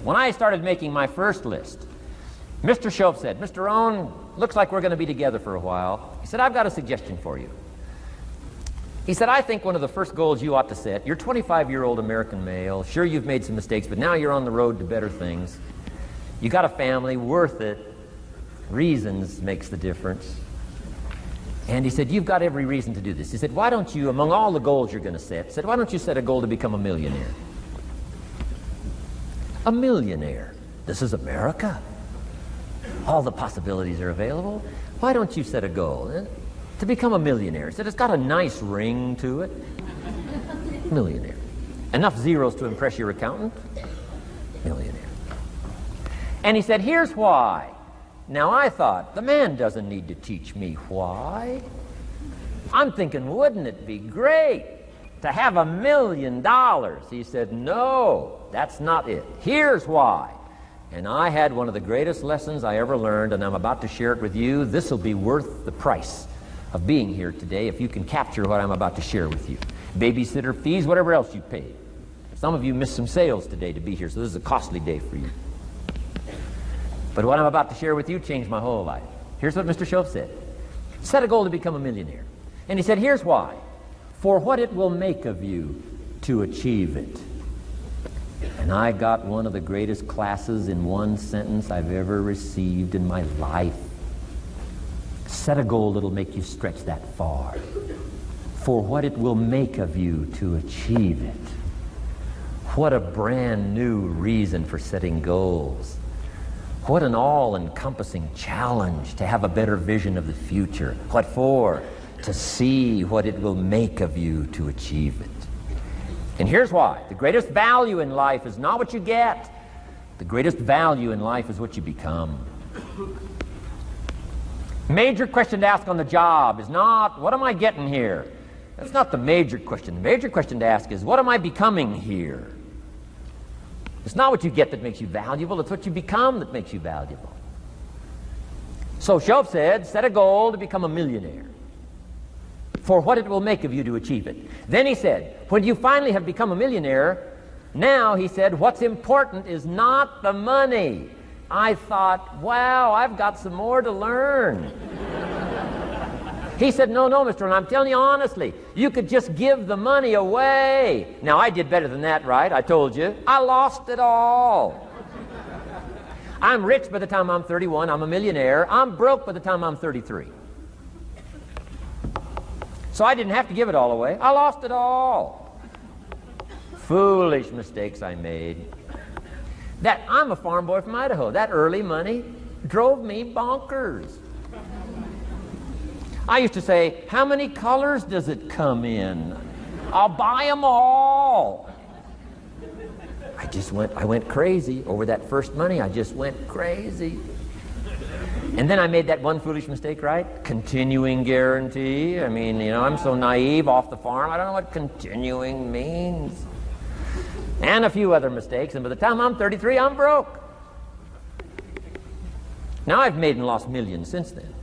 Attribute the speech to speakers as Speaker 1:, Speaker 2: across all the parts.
Speaker 1: When I started making my first list, Mr. Shoaff said, "Mr. Rohn, looks like we're going to be together for a while." He said, "I've got a suggestion for you." He said, "I think one of the first goals you ought to set, you're a 25-year-old American male. Sure, you've made some mistakes, but now you're on the road to better things. You got a family, worth it. Reasons makes the difference." And he said, "You've got every reason to do this." He said, "Why don't you, among all the goals you're going to set, why don't you set a goal to become a millionaire?" A millionaire. This is America. All the possibilities are available. Why don't you set a goal to become a millionaire? He said, "It's got a nice ring to it." Millionaire. Enough zeros to impress your accountant? Millionaire. And he said, "Here's why." Now I thought, the man doesn't need to teach me why. I'm thinking, wouldn't it be great to have $1 million? He said, "No, that's not it. Here's why." And I had one of the greatest lessons I ever learned, and I'm about to share it with you. This will be worth the price of being here today if you can capture what I'm about to share with you. Babysitter fees, whatever else you paid. Some of you missed some sales today to be here, so this is a costly day for you. But what I'm about to share with you changed my whole life. Here's what Mr. Shoaff said. Set a goal to become a millionaire. And he said, here's why. For what it will make of you to achieve it. And I got one of the greatest classes in one sentence I've ever received in my life. Set a goal that'll make you stretch that far. For what it will make of you to achieve it. What a brand new reason for setting goals. What an all-encompassing challenge to have a better vision of the future. What for? To see what it will make of you to achieve it. And here's why. The greatest value in life is not what you get. The greatest value in life is what you become. Major question to ask on the job is not, what am I getting here? That's not the major question. The major question to ask is, what am I becoming here? It's not what you get that makes you valuable, it's what you become that makes you valuable. So Shoaff said, set a goal to become a millionaire. For what it will make of you to achieve it. Then he said, when you finally have become a millionaire, now, he said, what's important is not the money. I thought, wow, I've got some more to learn. He said, no, Mr. Rohn, I'm telling you honestly, you could just give the money away. Now, I did better than that, right? I told you. I lost it all. I'm rich by the time I'm 31. I'm a millionaire. I'm broke by the time I'm 33. So I didn't have to give it all away. I lost it all. Foolish mistakes I made. I'm a farm boy from Idaho. That early money drove me bonkers. I used to say, how many colors does it come in? I'll buy them all. I went crazy over that first money. I just went crazy. And then I made that one foolish mistake, right? Continuing guarantee. I mean, I'm so naive off the farm. I don't know what continuing means. And a few other mistakes. And by the time I'm 33, I'm broke. Now I've made and lost millions since then.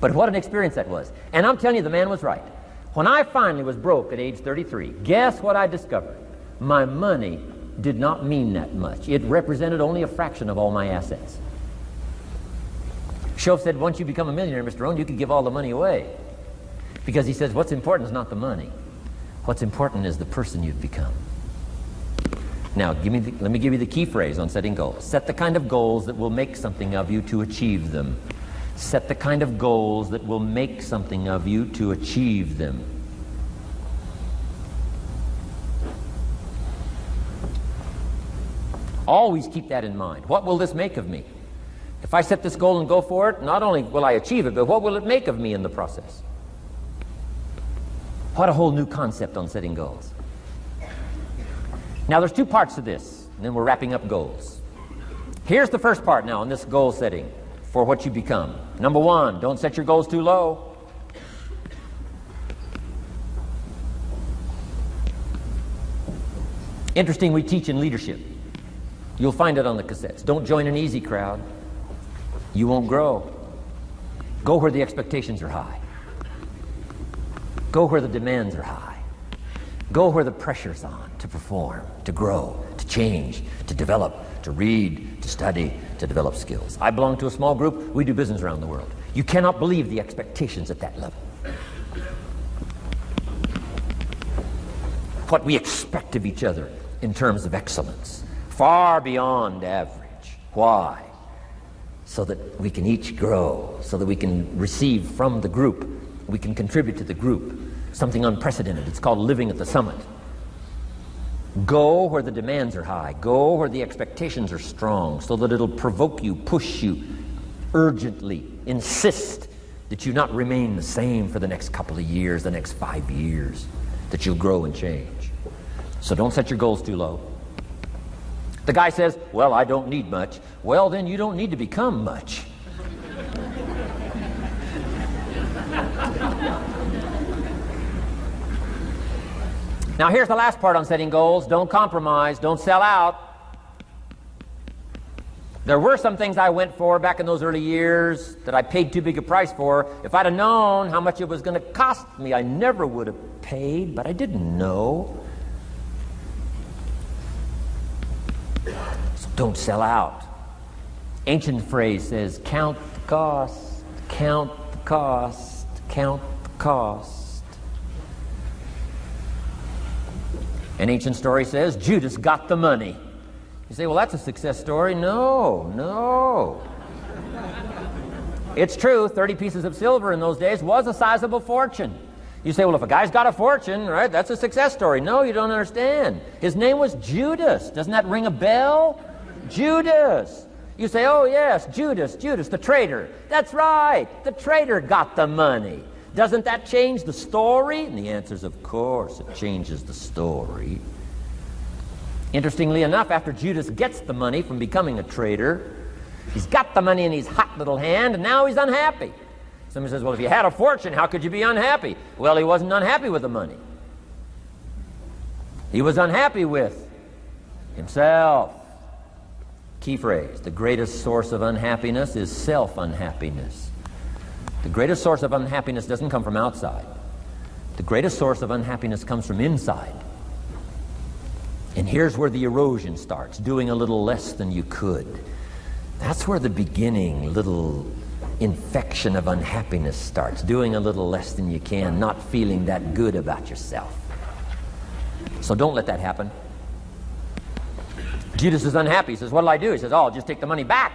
Speaker 1: But what an experience that was. And I'm telling you, the man was right. When I finally was broke at age 33, guess what I discovered? My money did not mean that much. It represented only a fraction of all my assets. Shoaff said, once you become a millionaire, Mr. Rohn, you can give all the money away. Because he says, what's important is not the money. What's important is the person you've become. Now, let me give you the key phrase on setting goals. Set the kind of goals that will make something of you to achieve them. Set the kind of goals that will make something of you to achieve them. Always keep that in mind. What will this make of me? If I set this goal and go for it, not only will I achieve it, but what will it make of me in the process? What a whole new concept on setting goals. Now, there's two parts to this, and then we're wrapping up goals. Here's the first part now in this goal setting for what you become. Number one, don't set your goals too low. Interesting, we teach in leadership. You'll find it on the cassettes. Don't join an easy crowd. You won't grow. Go where the expectations are high. Go where the demands are high. Go where the pressure's on to perform, to grow, to change, to develop, to read, to study, to develop skills. I belong to a small group. We do business around the world. You cannot believe the expectations at that level. What we expect of each other in terms of excellence, far beyond average. Why? So that we can each grow, so that we can receive from the group, we can contribute to the group, something unprecedented. It's called living at the summit. Go where the demands are high. Go where the expectations are strong, so that it'll provoke you, push you, urgently insist that you not remain the same for the next couple of years, the next 5 years, that you'll grow and change. So don't set your goals too low. The guy says, well, I don't need much. Well, then you don't need to become much. Now here's the last part on setting goals. Don't compromise. Don't sell out. There were some things I went for back in those early years that I paid too big a price for. If I'd have known how much it was going to cost me, I never would have paid, but I didn't know. So don't sell out. Ancient phrase says, count the cost, count the cost, count the cost. An ancient story says, Judas got the money. You say, well, that's a success story. No. It's true, 30 pieces of silver in those days was a sizable fortune. You say, well, if a guy's got a fortune, right, that's a success story. No, you don't understand. His name was Judas. Doesn't that ring a bell? Judas. You say, oh, yes, Judas, the traitor. That's right, the traitor got the money. Doesn't that change the story? And the answer is, of course, it changes the story. Interestingly enough, after Judas gets the money from becoming a traitor, he's got the money in his hot little hand, and now he's unhappy. Somebody says, well, if you had a fortune, how could you be unhappy? Well, he wasn't unhappy with the money. He was unhappy with himself. Key phrase, the greatest source of unhappiness is self-unhappiness. The greatest source of unhappiness doesn't come from outside. The greatest source of unhappiness comes from inside. And here's where the erosion starts, doing a little less than you could. That's where the beginning little infection of unhappiness starts, doing a little less than you can, not feeling that good about yourself. So don't let that happen. Judas is unhappy. He says, what'll I do? He says, oh, I'll just take the money back.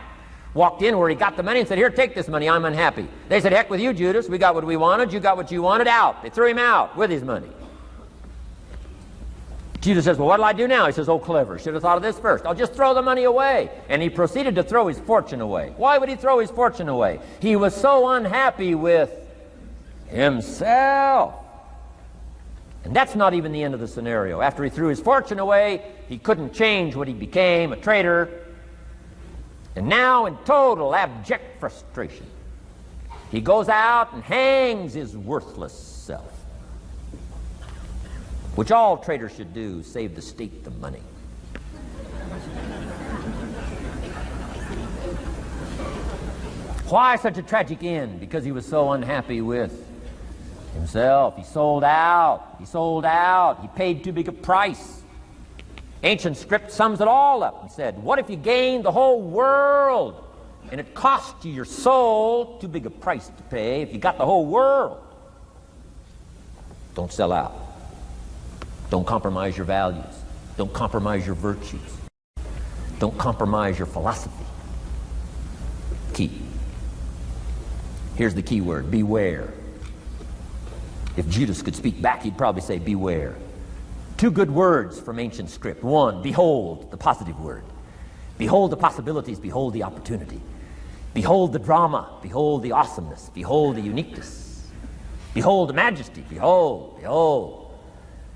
Speaker 1: Walked in where he got the money and said, here, take this money, I'm unhappy. They said, heck with you, Judas. We got what we wanted, you got what you wanted, out. They threw him out with his money. Judas says, well, what'll I do now? He says, oh, clever. Should have thought of this first. I'll just throw the money away. And he proceeded to throw his fortune away. Why would he throw his fortune away? He was so unhappy with himself. And that's not even the end of the scenario. After he threw his fortune away, he couldn't change what he became, a traitor. And now, in total abject frustration, he goes out and hangs his worthless self. Which all traitors should do, save the state the money. Why such a tragic end? Because he was so unhappy with himself. He sold out. He paid too big a price. Ancient script sums it all up and said, what if you gained the whole world and it cost you your soul? Too big a price to pay if you got the whole world. Don't sell out. Don't compromise your values. Don't compromise your virtues. Don't compromise your philosophy. Key. Here's the key word, beware. If Judas could speak back, he'd probably say beware. Two good words from ancient script. One, behold, the positive word. Behold the possibilities, behold the opportunity. Behold the drama, behold the awesomeness, behold the uniqueness. Behold the majesty, behold, behold.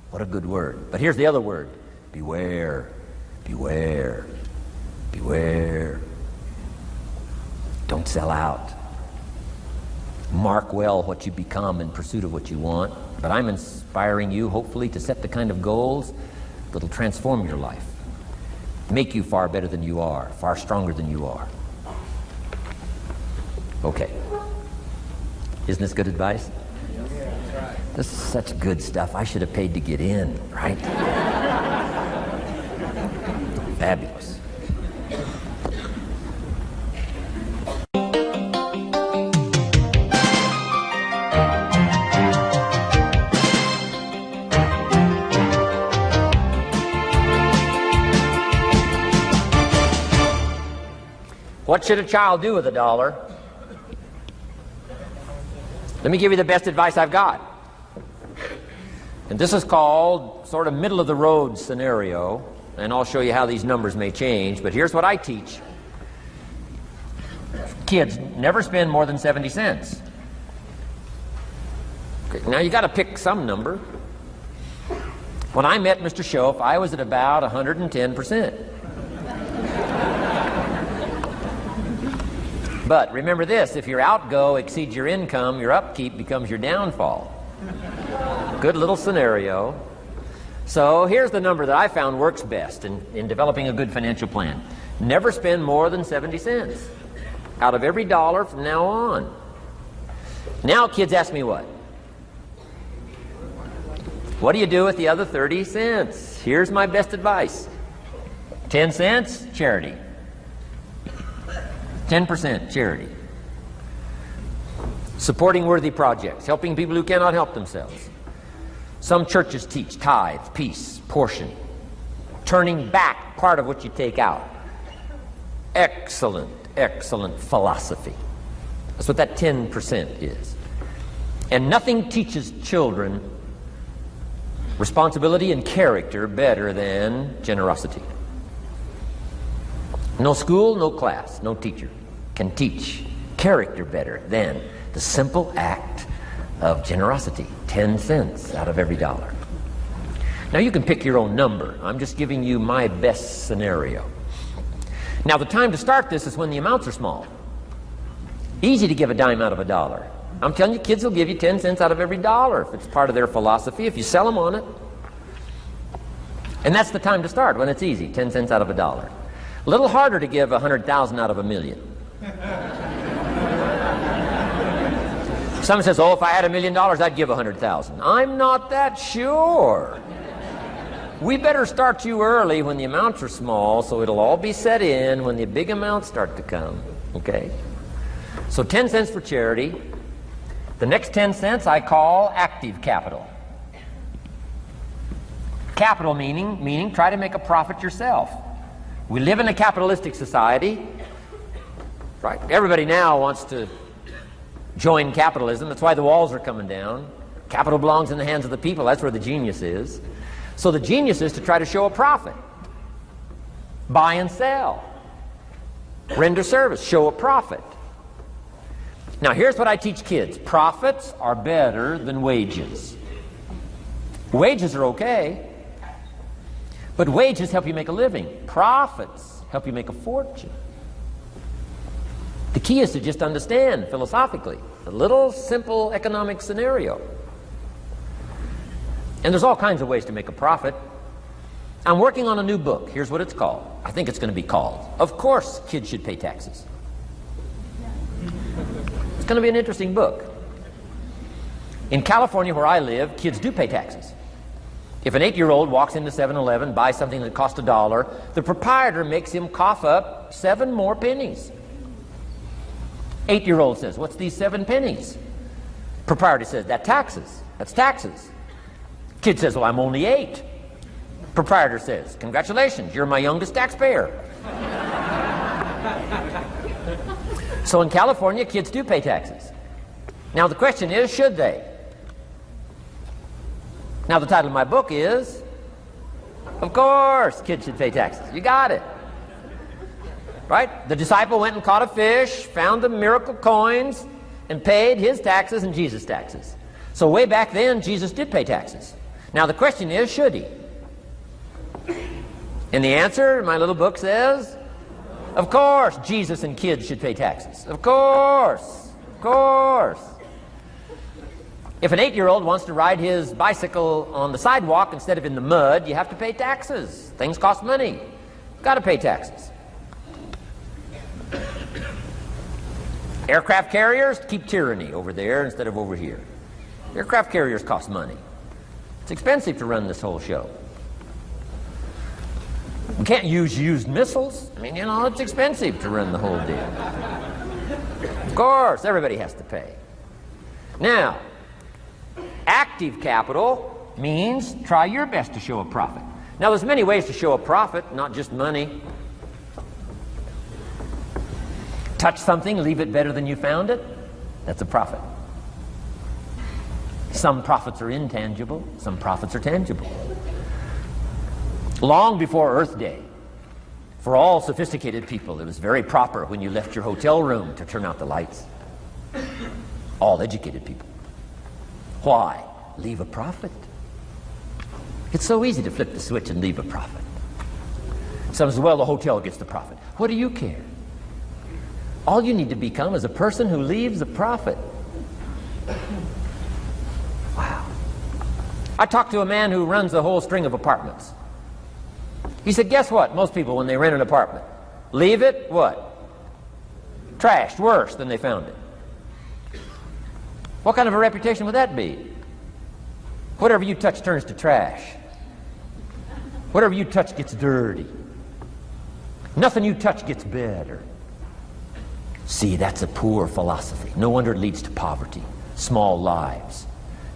Speaker 1: What a good word. But here's the other word. Beware, beware, beware. Don't sell out. Mark well what you become in pursuit of what you want. But I'm inspiring you, hopefully, to set the kind of goals that'll transform your life. Make you far better than you are, far stronger than you are. Okay. Isn't this good advice? This is such good stuff. I should have paid to get in, right? Fabulous. What should a child do with $1? Let me give you the best advice I've got. And this is called sort of middle of the road scenario, and I'll show you how these numbers may change, but here's what I teach. Kids, never spend more than 70 cents. Okay, now you got to pick some number. When I met Mr. Schoaf, I was at about 110%. But remember this, if your outgo exceeds your income, your upkeep becomes your downfall. Good little scenario. So here's the number that I found works best in developing a good financial plan. Never spend more than 70 cents out of every dollar from now on. Now kids ask me what? What do you do with the other 30 cents? Here's my best advice. 10 cents, charity. 10% charity. Supporting worthy projects, helping people who cannot help themselves. Some churches teach tithe, peace, portion, turning back part of what you take out. Excellent, excellent philosophy. That's what that 10% is. And nothing teaches children responsibility and character better than generosity. No school, no class, no teacher can teach character better than the simple act of generosity. 10 cents out of every dollar. Now you can pick your own number. I'm just giving you my best scenario. Now the time to start this is when the amounts are small. Easy to give a dime out of $1. I'm telling you, kids will give you 10 cents out of every dollar if it's part of their philosophy, if you sell them on it. And that's the time to start, when it's easy, 10 cents out of $1. A little harder to give 100,000 out of 1,000,000. Someone says, oh, if I had $1 million, I'd give 100,000. I'm not that sure. We better start you early when the amounts are small, so it'll all be set in when the big amounts start to come. Okay? So 10 cents for charity. The next 10 cents I call active capital. Capital meaning try to make a profit yourself. We live in a capitalistic society, right? Everybody now wants to join capitalism. That's why the walls are coming down. Capital belongs in the hands of the people. That's where the genius is. So the genius is to try to show a profit. Buy and sell. Render service. Show a profit. Now here's what I teach kids. Profits are better than wages. Wages are okay. But wages help you make a living. Profits help you make a fortune. The key is to just understand philosophically a little simple economic scenario. And there's all kinds of ways to make a profit. I'm working on a new book. Here's what it's called. I think it's going to be called, Of Course Kids Should Pay Taxes. It's going to be an interesting book. In California, where I live, kids do pay taxes. If an 8-year-old walks into 7-Eleven, buys something that cost $1, the proprietor makes him cough up 7 more pennies. 8-year-old says, what's these 7 pennies? Proprietor says, that's taxes. Kid says, well, I'm only 8. Proprietor says, congratulations, you're my youngest taxpayer. So in California, kids do pay taxes. Now the question is, should they? Now the title of my book is, Of Course Kids Should Pay Taxes. You got it. Right? The disciple went and caught a fish, found the miracle coins, and paid his taxes and Jesus' taxes. So way back then, Jesus did pay taxes. Now the question is, should he? And the answer, my little book says, of course Jesus and kids should pay taxes. Of course. Of course. If an 8-year-old wants to ride his bicycle on the sidewalk instead of in the mud, you have to pay taxes. Things cost money. Got to pay taxes. Aircraft carriers keep tyranny over there instead of over here. Aircraft carriers cost money. It's expensive to run this whole show. can't use used missiles. I mean, you know, it's expensive to run the whole deal. Of course, everybody has to pay. Now, active capital means try your best to show a profit. Now, there's many ways to show a profit, not just money. Touch something, leave it better than you found it. That's a profit. Some profits are intangible, some profits are tangible. Long before Earth Day, for all sophisticated people, it was very proper when you left your hotel room to turn out the lights. All educated people. Why? Leave a profit. It's so easy to flip the switch and leave a profit. Some say, well, the hotel gets the profit. What do you care? All you need to become is a person who leaves a profit. Wow. I talked to a man who runs a whole string of apartments. He said, guess what? Most people, when they rent an apartment, leave it, what? Trashed, worse than they found it. What kind of a reputation would that be? Whatever you touch turns to trash. Whatever you touch gets dirty. Nothing you touch gets better. See, that's a poor philosophy. No wonder it leads to poverty, small lives.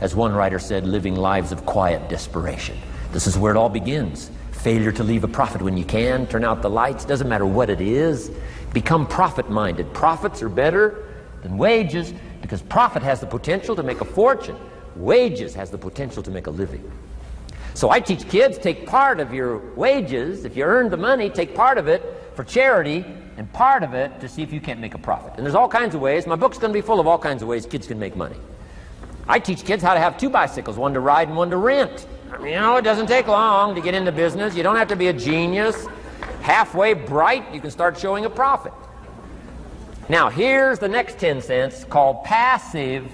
Speaker 1: As one writer said, living lives of quiet desperation. This is where it all begins. Failure to leave a profit when you can, turn out the lights, doesn't matter what it is. Become profit-minded. Profits are better than wages because profit has the potential to make a fortune. Wages has the potential to make a living. So I teach kids, take part of your wages, if you earn the money, take part of it for charity and part of it to see if you can't make a profit. And there's all kinds of ways. My book's going to be full of all kinds of ways kids can make money. I teach kids how to have 2 bicycles, one to ride and one to rent. I mean, you know, it doesn't take long to get into business. You don't have to be a genius. Halfway bright, you can start showing a profit. Now, here's the next 10 cents called passive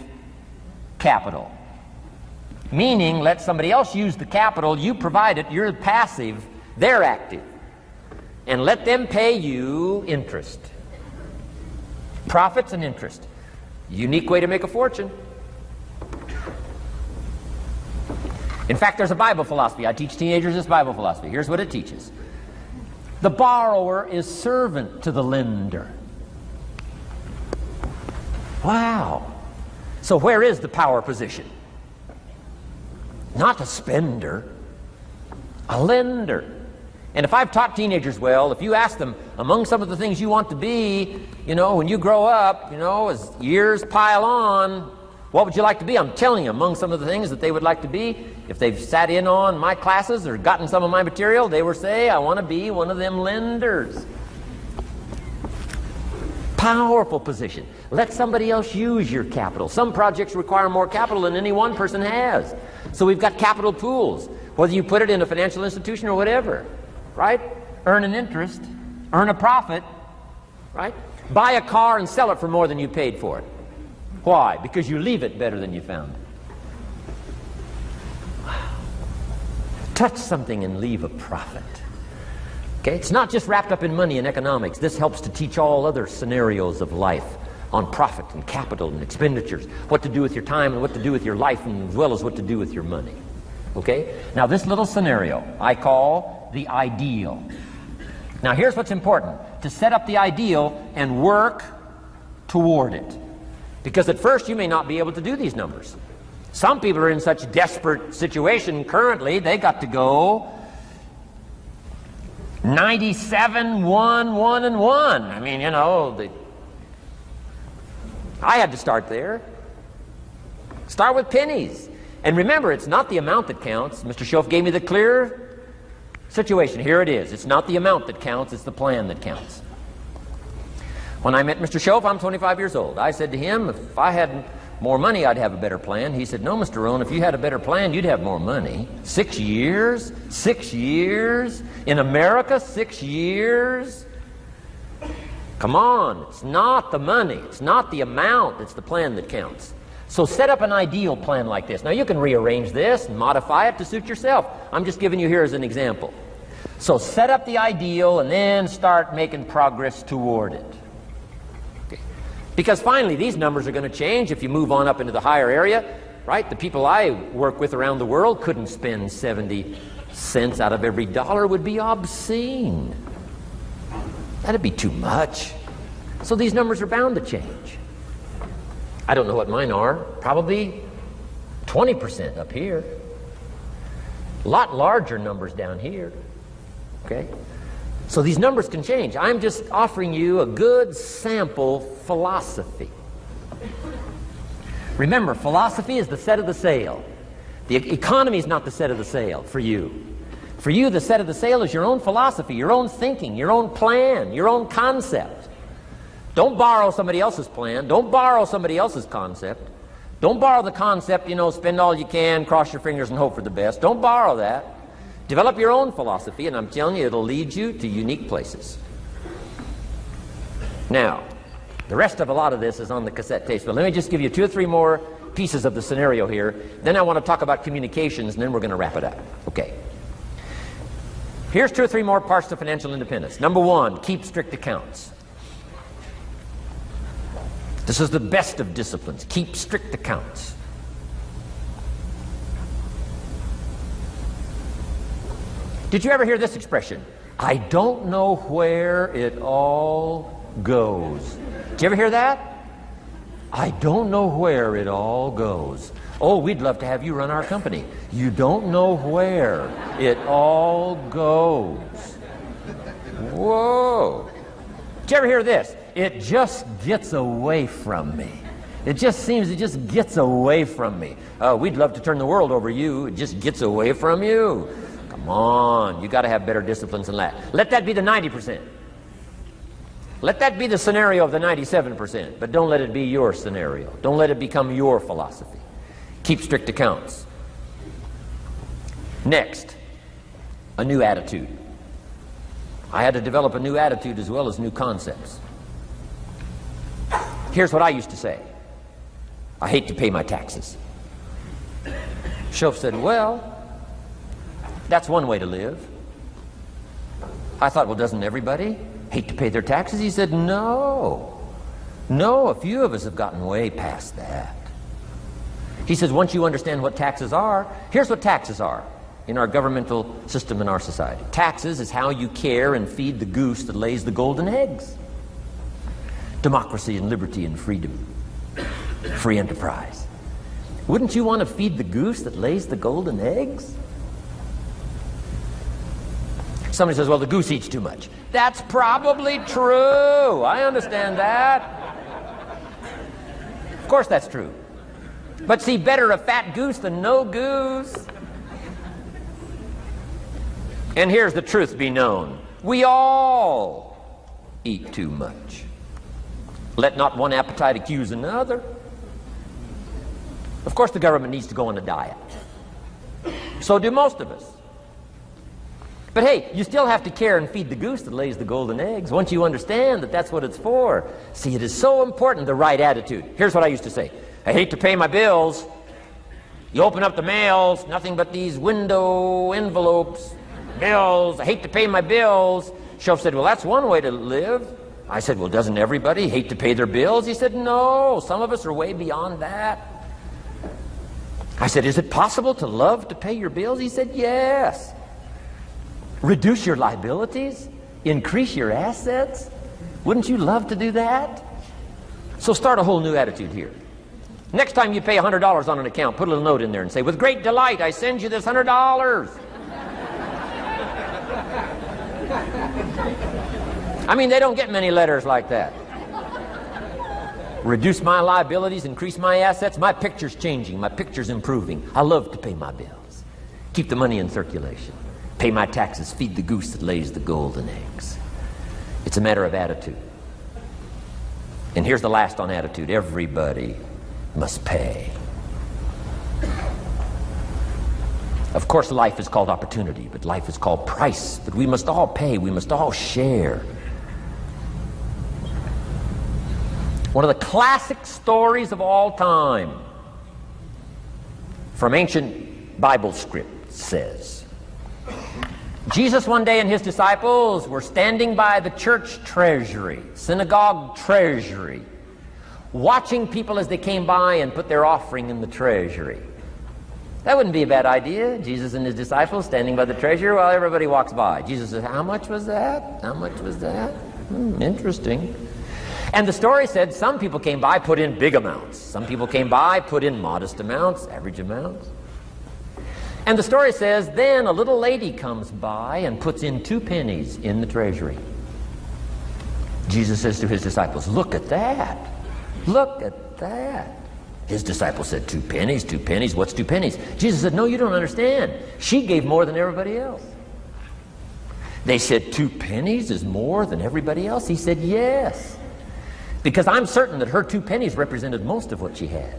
Speaker 1: capital. Meaning, let somebody else use the capital, you provide it, you're passive, they're active. And let them pay you interest. Profits and interest. Unique way to make a fortune. In fact, there's a Bible philosophy. I teach teenagers this Bible philosophy. Here's what it teaches. The borrower is servant to the lender. Wow. So where is the power position? Not a spender, a lender. And if I've taught teenagers well, if you ask them, among some of the things you want to be, you know, when you grow up, you know, as years pile on, what would you like to be? I'm telling you, among some of the things that they would like to be, if they've sat in on my classes or gotten some of my material, they will say, I want to be one of them lenders. Powerful position. Let somebody else use your capital. Some projects require more capital than any one person has. So we've got capital pools, whether you put it in a financial institution or whatever, right? Earn an interest, earn a profit, right? Buy a car and sell it for more than you paid for it. Why? Because you leave it better than you found it. Wow. Touch something and leave a profit. Okay? It's not just wrapped up in money and economics. This helps to teach all other scenarios of life on profit and capital and expenditures, what to do with your time and what to do with your life, and as well as what to do with your money. Okay? Now this little scenario I call the ideal. Now here's what's important. To set up the ideal and work toward it. Because at first you may not be able to do these numbers. Some people are in such desperate situation currently, they got to go 97, 1, 1, and 1. I mean, you know, I had to start there. Start with pennies. And remember, it's not the amount that counts. Mr. Schoaf gave me the clear situation. Here it is. It's not the amount that counts, it's the plan that counts. When I met Mr. Schoaf, I'm 25 years old. I said to him, if I had more money, I'd have a better plan. He said, no, Mr. Rohn, if you had a better plan, you'd have more money. 6 years? 6 years? In America, 6 years? Come on, it's not the money, it's not the amount, it's the plan that counts. So set up an ideal plan like this. Now you can rearrange this and modify it to suit yourself. I'm just giving you here as an example. So set up the ideal and then start making progress toward it. Okay. Because finally these numbers are going to change if you move on up into the higher area, right? The people I work with around the world couldn't spend 70, cents out of every dollar would be obscene. That'd be too much. So these numbers are bound to change. I don't know what mine are. Probably 20% up here. A lot larger numbers down here. Okay? So these numbers can change. I'm just offering you a good sample philosophy. Remember, philosophy is the set of the sail. The economy is not the set of the sail for you. For you, the set of the sail is your own philosophy, your own thinking, your own plan, your own concept. Don't borrow somebody else's plan. Don't borrow somebody else's concept. Don't borrow the concept, spend all you can, cross your fingers and hope for the best. Don't borrow that. Develop your own philosophy, and I'm telling you, it'll lead you to unique places. Now, the rest of a lot of this is on the cassette tapes, but let me just give you 2 or 3 more pieces of the scenario here. Then I want to talk about communications, and then we're going to wrap it up. Okay. Here's 2 or 3 more parts to financial independence. Number 1, keep strict accounts. This is the best of disciplines. Keep strict accounts. Did you ever hear this expression? I don't know where it all goes. Did you ever hear that? I don't know where it all goes. Oh, we'd love to have you run our company. You don't know where it all goes. Whoa. Did you ever hear this? It just gets away from me. It just gets away from me. We'd love to turn the world over you. It just gets away from you. Come on, you got to have better disciplines than that. Let that be the 90%. Let that be the scenario of the 97%, but don't let it be your scenario. Don't let it become your philosophy. Keep strict accounts. Next, a new attitude. I had to develop a new attitude as well as new concepts. Here's what I used to say. I hate to pay my taxes. Shoaff said, well, that's one way to live. I thought, well, doesn't everybody hate to pay their taxes? He said, no. No, a few of us have gotten way past that. He says, once you understand what taxes are, here's what taxes are in our governmental system in our society. Taxes is how you care and feed the goose that lays the golden eggs. Democracy and liberty and freedom. Free enterprise. Wouldn't you want to feed the goose that lays the golden eggs? Somebody says, well, the goose eats too much. That's probably true. I understand that. Of course that's true. But see, better a fat goose than no goose. And here's the truth be known. We all eat too much. Let not one appetite accuse another. Of course the government needs to go on a diet. So do most of us. But hey, you still have to care and feed the goose that lays the golden eggs. Once you understand that that's what it's for. See, it is so important, the right attitude. Here's what I used to say. I hate to pay my bills. You open up the mails, nothing but these window envelopes, bills. I hate to pay my bills. Shoaff said, well, that's one way to live. I said, well, doesn't everybody hate to pay their bills? He said, no, some of us are way beyond that. I said, is it possible to love to pay your bills? He said, yes. Reduce your liabilities? Increase your assets? Wouldn't you love to do that? So start a whole new attitude here. Next time you pay $100 on an account, put a little note in there and say, with great delight, I send you this $100. I mean, they don't get many letters like that. Reduce my liabilities, increase my assets. My picture's changing. My picture's improving. I love to pay my bills. Keep the money in circulation. Pay my taxes. Feed the goose that lays the golden eggs. It's a matter of attitude. And here's the last on attitude. Everybody must pay. Of course, life is called opportunity, but life is called price. But we must all pay. We must all share. One of the classic stories of all time from ancient Bible script says, Jesus one day and his disciples were standing by the church treasury, synagogue treasury, watching people as they came by and put their offering in the treasury. That wouldn't be a bad idea. Jesus and his disciples standing by the treasure while everybody walks by. Jesus says, how much was that? How much was that? Interesting. And the story said some people came by, put in big amounts. Some people came by, put in modest amounts, average amounts. And the story says, then a little lady comes by and puts in 2 pennies in the treasury. Jesus says to his disciples, look at that. Look at that. His disciples said, 2 pennies, 2 pennies, what's 2 pennies? Jesus said, no, you don't understand. She gave more than everybody else. They said, 2 pennies is more than everybody else? He said, yes. Because I'm certain that her 2 pennies represented most of what she had.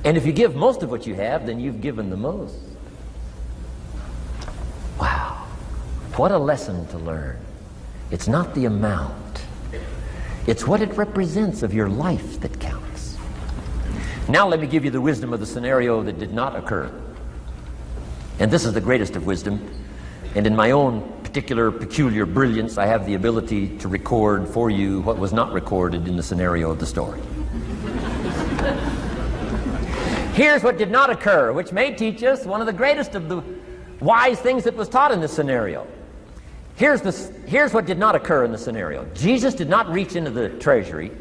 Speaker 1: And if you give most of what you have, then you've given the most. Wow. What a lesson to learn. It's not the amount. It's what it represents of your life that counts. Now let me give you the wisdom of the scenario that did not occur. And this is the greatest of wisdom. And in my own particular peculiar brilliance, I have the ability to record for you what was not recorded in the scenario of the story. Here's what did not occur, which may teach us one of the greatest of the wise things that was taught in this scenario. Here's what did not occur in the scenario. Jesus did not reach into the treasury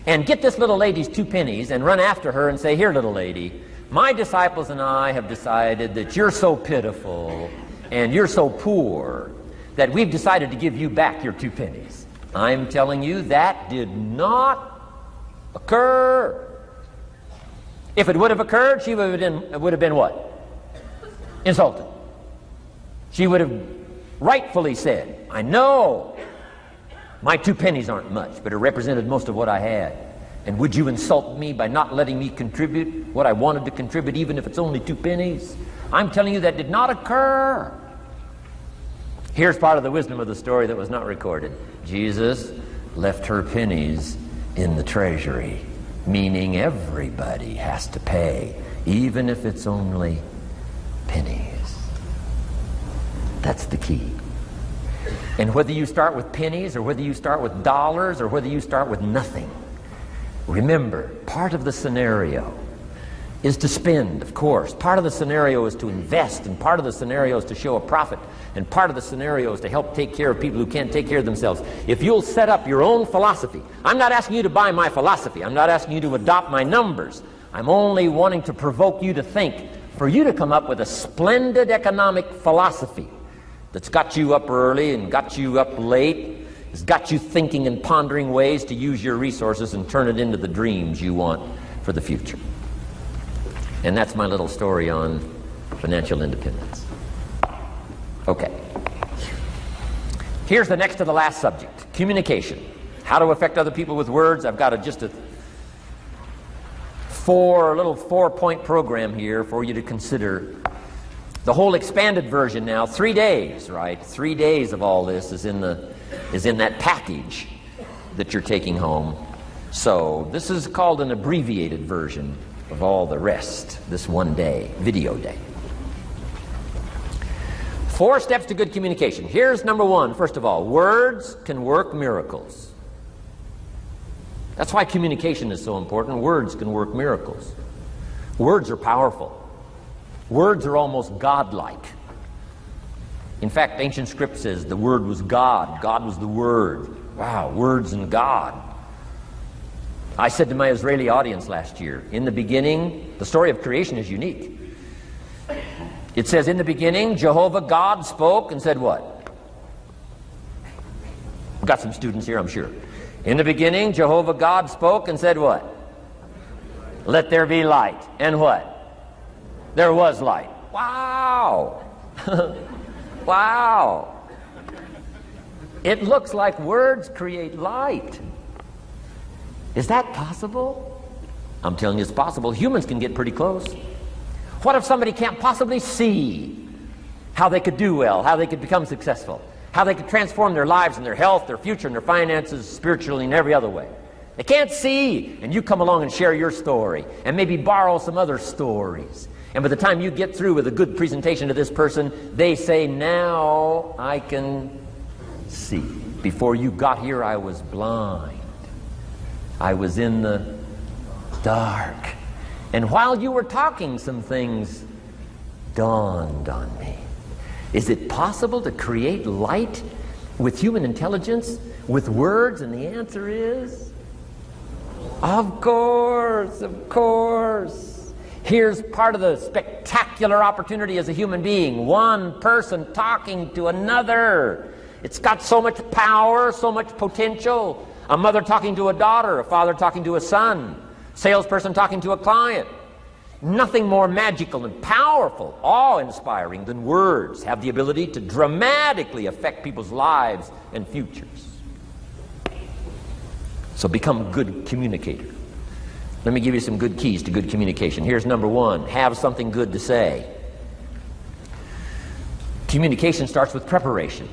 Speaker 1: and get this little lady's 2 pennies and run after her and say, here, little lady, my disciples and I have decided that you're so pitiful and you're so poor that we've decided to give you back your 2 pennies. I'm telling you, that did not occur. If it would have occurred, she would have been what? Insulted. She would have rightfully said, I know my 2 pennies aren't much, but it represented most of what I had. And would you insult me by not letting me contribute what I wanted to contribute, even if it's only 2 pennies? I'm telling you, that did not occur. Here's part of the wisdom of the story that was not recorded. Jesus left her pennies in the treasury, meaning everybody has to pay, even if it's only pennies. That's the key. And whether you start with pennies or whether you start with dollars or whether you start with nothing, remember, part of the scenario is to spend, of course. Part of the scenario is to invest, and part of the scenario is to show a profit, and part of the scenario is to help take care of people who can't take care of themselves. If you'll set up your own philosophy, I'm not asking you to buy my philosophy. I'm not asking you to adopt my numbers. I'm only wanting to provoke you to think, for you to come up with a splendid economic philosophy that's got you up early and got you up late, has got you thinking and pondering ways to use your resources and turn it into the dreams you want for the future. And that's my little story on financial independence. Okay. Here's the next to the last subject, communication. How to affect other people with words. I've got just a little 4-point program here for you to consider. The whole expanded version now, 3 days, right? 3 days of all this is in that package that you're taking home. So this is called an abbreviated version of all the rest, this 1 day, video day. 4 steps to good communication. Here's number 1, first of all, words can work miracles. That's why communication is so important. Words can work miracles. Words are powerful. Words are almost godlike. In fact, ancient script says the Word was God. God was the Word. Wow, words and God. I said to my Israeli audience last year, in the beginning, the story of creation is unique. It says, in the beginning, Jehovah God spoke and said what? We've got some students here, I'm sure. In the beginning, Jehovah God spoke and said what? Let there be light. And what? There was light. Wow! Wow! It looks like words create light. Is that possible? I'm telling you it's possible. Humans can get pretty close. What if somebody can't possibly see how they could do well, how they could become successful, how they could transform their lives and their health, their future and their finances, spiritually and every other way? They can't see, and you come along and share your story and maybe borrow some other stories. And by the time you get through with a good presentation to this person, they say, now I can see. Before you got here, I was blind. I was in the dark. And while you were talking, some things dawned on me. Is it possible to create light with human intelligence, with words? And the answer is, of course, of course. Here's part of the spectacular opportunity as a human being. One person talking to another. It's got so much power, so much potential. A mother talking to a daughter, a father talking to a son, salesperson talking to a client. Nothing more magical and powerful, awe-inspiring than words have the ability to dramatically affect people's lives and futures. So become a good communicator. Let me give you some good keys to good communication. Here's number one: have something good to say. Communication starts with preparation.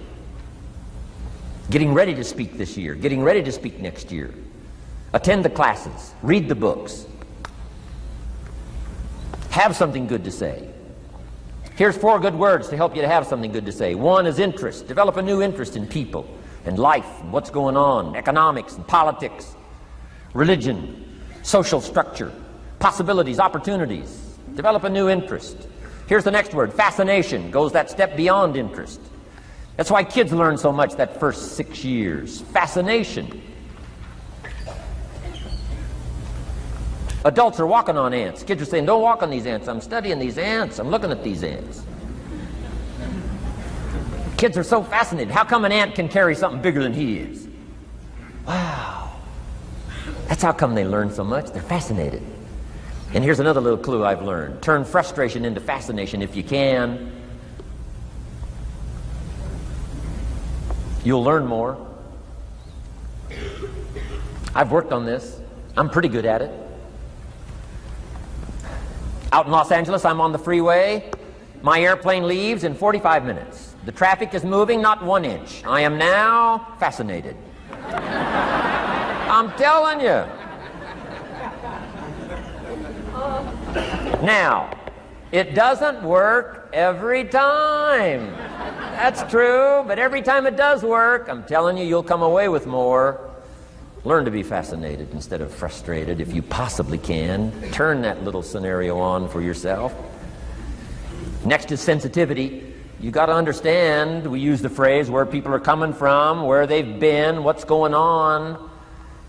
Speaker 1: Getting ready to speak this year, getting ready to speak next year. Attend the classes, read the books. Have something good to say. Here's 4 good words to help you to have something good to say. 1 is interest. Develop a new interest in people and life and what's going on, economics and politics, religion, social structure, possibilities, opportunities. Develop a new interest. Here's the next word: fascination. Goes that step beyond interest. That's why kids learn so much that first 6 years. Fascination. Adults are walking on ants. Kids are saying, don't walk on these ants. I'm studying these ants. I'm looking at these ants. Kids are so fascinated. How come an ant can carry something bigger than he is? Wow. That's how come they learn so much. They're fascinated. And here's another little clue I've learned. Turn frustration into fascination if you can. You'll learn more. I've worked on this. I'm pretty good at it. Out in Los Angeles, I'm on the freeway. My airplane leaves in 45 minutes. The traffic is moving not 1 inch. I am now fascinated. I'm telling you. Now, it doesn't work every time. That's true, but every time it does work, I'm telling you, you'll come away with more. Learn to be fascinated instead of frustrated if you possibly can. Turn that little scenario on for yourself. Next is sensitivity. You got to understand, we use the phrase, where people are coming from, where they've been, what's going on.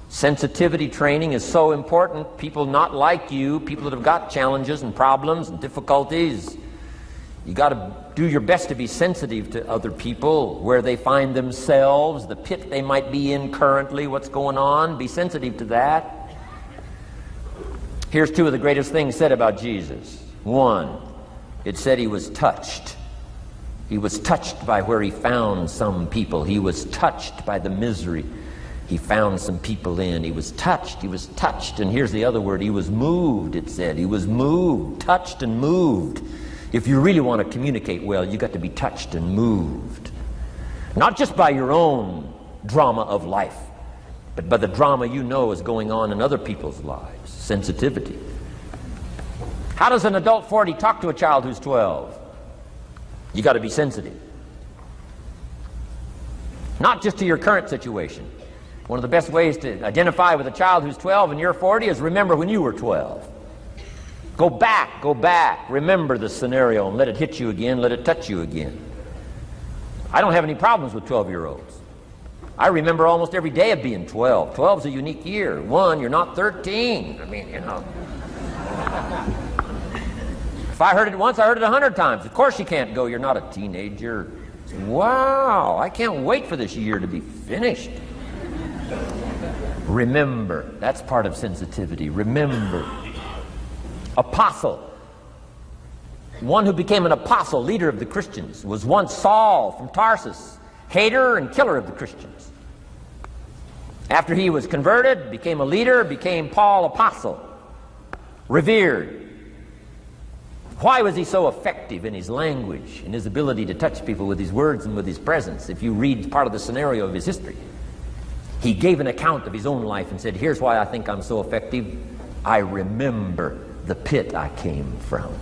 Speaker 1: Sensitivity training is so important. People not like you, people that have got challenges and problems and difficulties, you got to do your best to be sensitive to other people, where they find themselves, the pit they might be in currently, what's going on. Be sensitive to that. Here's 2 of the greatest things said about Jesus. 1, it said he was touched. He was touched by where he found some people. He was touched by the misery he found some people in. He was touched. He was touched. And here's the other word. He was moved, it said. He was moved, touched and moved. If you really want to communicate well, you got to be touched and moved. Not just by your own drama of life, but by the drama you know is going on in other people's lives. Sensitivity. How does an adult 40 talk to a child who's 12? You got to be sensitive. Not just to your current situation. One of the best ways to identify with a child who's 12 and you're 40 is remember when you were 12. Go back, remember the scenario and let it hit you again, let it touch you again. I don't have any problems with 12-year-olds. I remember almost every day of being 12. 12's a unique year. 1, you're not 13. I mean, you know. If I heard it once, I heard it 100 times. Of course you can't go, you're not a teenager. Wow, I can't wait for this year to be finished. Remember, that's part of sensitivity. Remember. Apostle. One who became an apostle, leader of the Christians, was once Saul from Tarsus, hater and killer of the Christians. After he was converted, became a leader, became Paul apostle, revered. Why was he so effective in his language, in his ability to touch people with his words and with his presence? If you read part of the scenario of his history, he gave an account of his own life and said, here's why I think I'm so effective. I remember the pit I came from.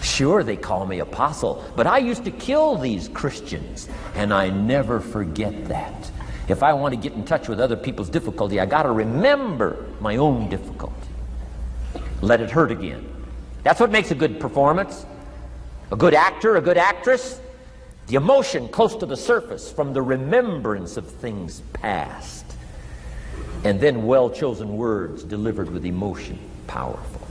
Speaker 1: Sure, they call me apostle, but I used to kill these Christians, and I never forget that. If I want to get in touch with other people's difficulty, I got to remember my own difficulty. Let it hurt again. That's what makes a good performance. A good actor, a good actress, the emotion close to the surface from the remembrance of things past. And then well-chosen words delivered with emotion, powerful.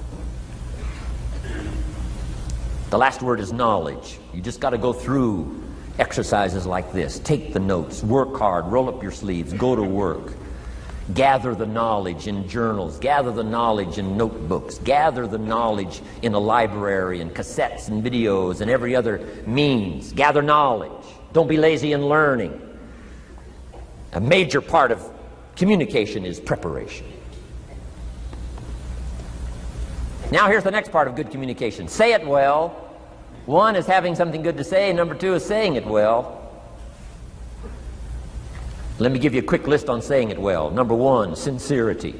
Speaker 1: The last word is knowledge. You just got to go through exercises like this. Take the notes, work hard, roll up your sleeves, go to work. Gather the knowledge in journals, gather the knowledge in notebooks, gather the knowledge in a library and cassettes and videos and every other means. Gather knowledge. Don't be lazy in learning. A major part of communication is preparation. Now here's the next part of good communication. Say it well. One is having something good to say, and number two is saying it well. Let me give you a quick list on saying it well. Number one, sincerity.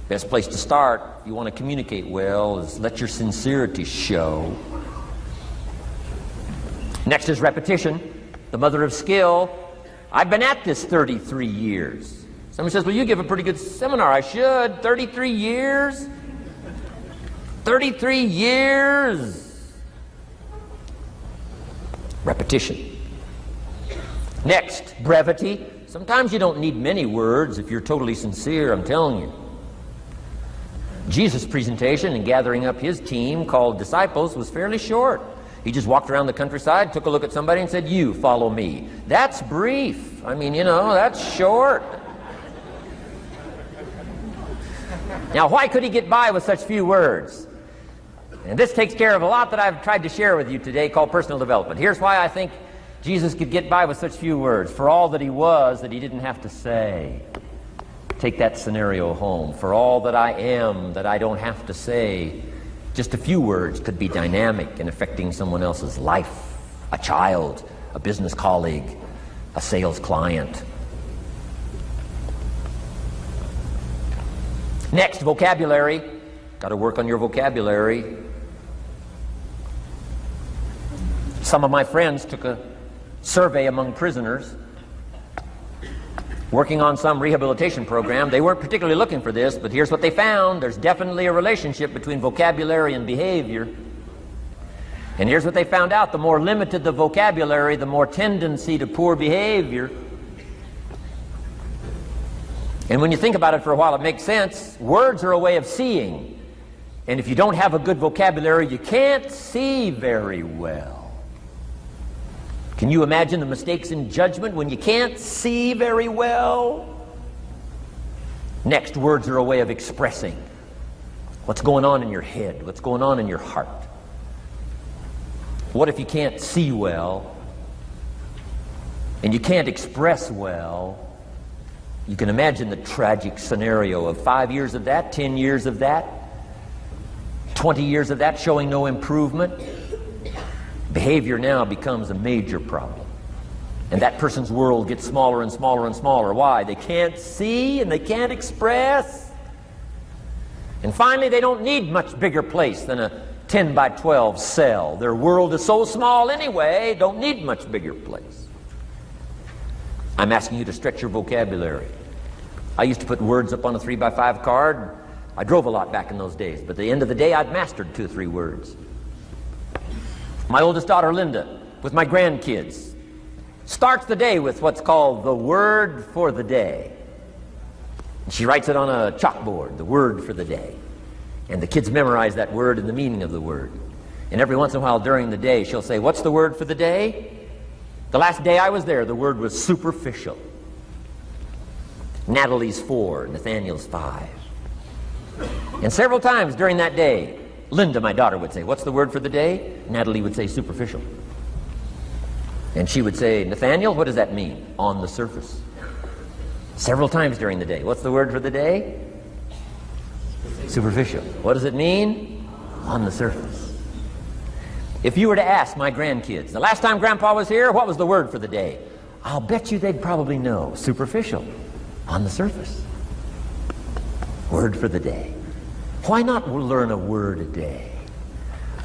Speaker 1: Best place to start if you want to communicate well is let your sincerity show. Next is repetition, the mother of skill. I've been at this 33 years. Somebody says, well, you give a pretty good seminar. I should. 33 years? 33 years. Repetition. Next, brevity. Sometimes you don't need many words if you're totally sincere, I'm telling you. Jesus' presentation in gathering up his team called disciples was fairly short. He just walked around the countryside, took a look at somebody and said, you follow me. That's brief. I mean, that's short. Now, why could he get by with such few words? And this takes care of a lot that I've tried to share with you today called personal development. Here's why I think Jesus could get by with such few words. For all that he was, that he didn't have to say. Take that scenario home. For all that I am, that I don't have to say. Just a few words could be dynamic in affecting someone else's life. A child, a business colleague, a sales client. Next, vocabulary. Got to work on your vocabulary. Some of my friends took a survey among prisoners working on some rehabilitation program. They weren't particularly looking for this, but here's what they found. There's definitely a relationship between vocabulary and behavior. And here's what they found out. The more limited the vocabulary, the more tendency to poor behavior. And when you think about it for a while, it makes sense. Words are a way of seeing. And if you don't have a good vocabulary, you can't see very well. Can you imagine the mistakes in judgment when you can't see very well? Next, words are a way of expressing what's going on in your head, what's going on in your heart. What if you can't see well and you can't express well? You can imagine the tragic scenario of 5 years of that, 10 years of that, 20 years of that showing no improvement. Behavior now becomes a major problem. And that person's world gets smaller and smaller and smaller. Why? They can't see and they can't express. And finally, they don't need much bigger place than a 10 by 12 cell. Their world is so small anyway, don't need much bigger place. I'm asking you to stretch your vocabulary. I used to put words up on a 3 by 5 card. I drove a lot back in those days, but at the end of the day, I'd mastered 2 or 3 words. My oldest daughter, Linda, with my grandkids, starts the day with what's called the word for the day. She writes it on a chalkboard, the word for the day. And the kids memorize that word and the meaning of the word. And every once in a while during the day, she'll say, what's the word for the day? The last day I was there, the word was superficial. Natalie's 4, Nathaniel's 5. And several times during that day, Linda, my daughter, would say, what's the word for the day? Natalie would say superficial. And she would say, Nathaniel, what does that mean? On the surface. Several times during the day. What's the word for the day? Superficial. What does it mean? On the surface. If you were to ask my grandkids, the last time Grandpa was here, what was the word for the day? I'll bet you they'd probably know. Superficial. On the surface. Word for the day. Why not learn a word a day?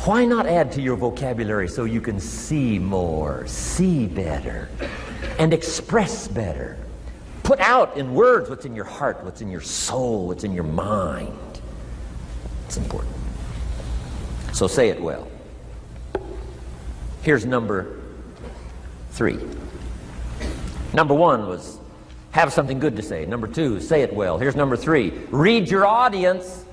Speaker 1: Why not add to your vocabulary so you can see more, see better, and express better? Put out in words what's in your heart, what's in your soul, what's in your mind. It's important. So say it well. Here's number 3. Number 1 was have something good to say. Number 2, say it well. Here's number 3, read your audience.